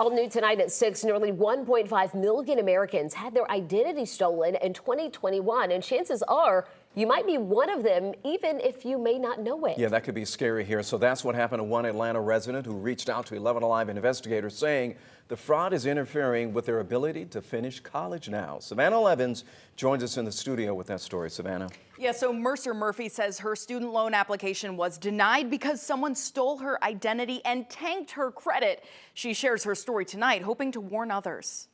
All new tonight at 6, nearly 1.5 million Americans had their identity stolen in 2021, and chances are you might be one of them, even if you may not know it. Yeah, that could be scary here. So that's what happened to one Atlanta resident who reached out to 11 Alive investigators saying the fraud is interfering with their ability to finish college now. Savannah Levins joins us in the studio with that story. Savannah. Yeah, so Mercer Murphy says her student loan application was denied because someone stole her identity and tanked her credit. She shares her story tonight, hoping to warn others.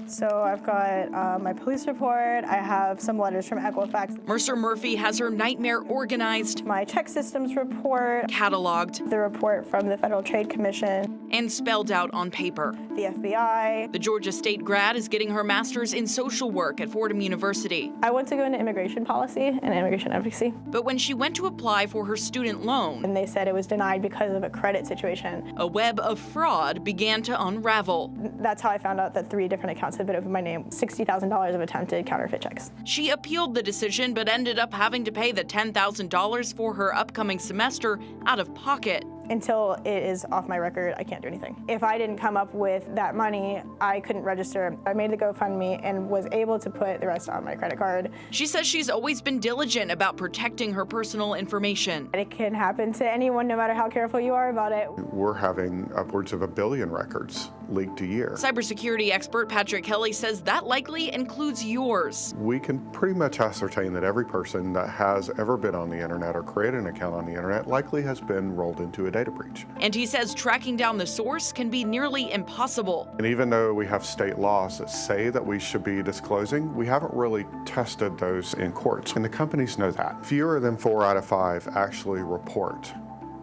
So I've got my police report. I have some letters from Equifax. Mercer Murphy has her nightmare organized, My check systems report, cataloged, the report from the Federal Trade Commission, and spelled out on paper. the FBI. The Georgia State grad is getting her master's in social work at Fordham University. I want to go into immigration policy and immigration advocacy. But when she went to apply for her student loan, And they said it was denied because of a credit situation. a web of fraud began to unravel. That's how I found out that 3 different accounts had been opened in my name. $60,000 of attempted counterfeit checks. She appealed the decision but ended up having to pay the $10,000 for her upcoming semester out of pocket. Until it is off my record, I can't do anything. If I didn't come up with that money, I couldn't register. I made the GoFundMe and was able to put the rest on my credit card. She says she's always been diligent about protecting her personal information. It can happen to anyone, no matter how careful you are about it. We're having upwards of 1 billion records leaked a year. Cybersecurity expert Patrick Kelly says that likely includes yours. We can pretty much ascertain that every person that has ever been on the internet or created an account on the internet likely has been rolled into a data breach. And he says tracking down the source can be nearly impossible. And even though we have state laws that say that we should be disclosing, we haven't really tested those in courts. And the companies know that. Fewer than 4 out of 5 actually report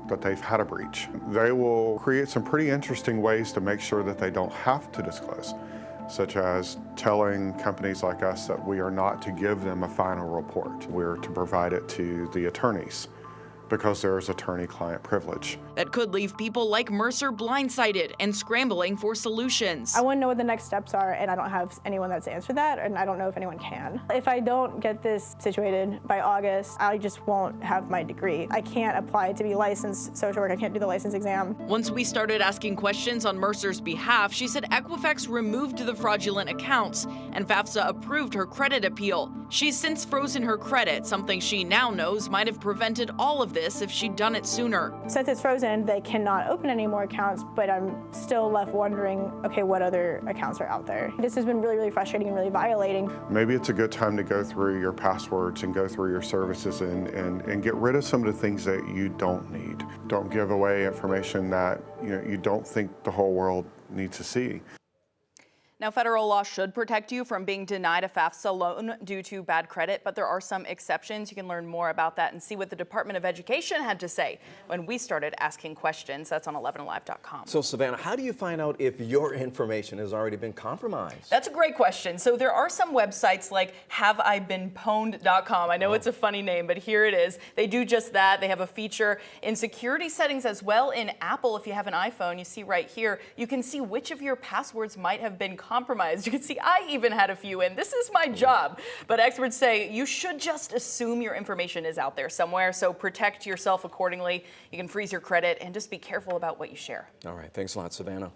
that they've had a breach. They will create some pretty interesting ways to make sure that they don't have to disclose, such as telling companies like us that we are not to give them a final report. We're to provide it to the attorneys, because there is attorney-client privilege. That could leave people like Mercer blindsided and scrambling for solutions. I want to know what the next steps are, and I don't have anyone that's answered that, and I don't know if anyone can. If I don't get this situated by August, I just won't have my degree. I can't apply to be licensed social work. I can't do the license exam. Once we started asking questions on Mercer's behalf, she said Equifax removed the fraudulent accounts and FAFSA approved her credit appeal. She's since frozen her credit, something she now knows might have prevented all of this if she'd done it sooner. Since it's frozen, they cannot open any more accounts, but I'm still left wondering, okay, what other accounts are out there? This has been really, really frustrating and really violating. Maybe it's a good time to go through your passwords and go through your services and get rid of some of the things that you don't need. Don't give away information that you don't think the whole world needs to see. Now, federal law should protect you from being denied a FAFSA loan due to bad credit, but there are some exceptions. You can learn more about that and see what the Department of Education had to say when we started asking questions. That's on 11alive.com. So, Savannah, how do you find out if your information has already been compromised? That's a great question. So there are some websites like haveibeenpwned.com. I know it's a funny name, but here it is. They do just that. They have a feature in security settings as well. In Apple, if you have an iPhone, you see right here, you can see which of your passwords might have been compromised. You can see I even had a few in. This is my job. But experts say you should just assume your information is out there somewhere, so protect yourself accordingly. You can freeze your credit and just be careful about what you share. All right. Thanks a lot, Savannah.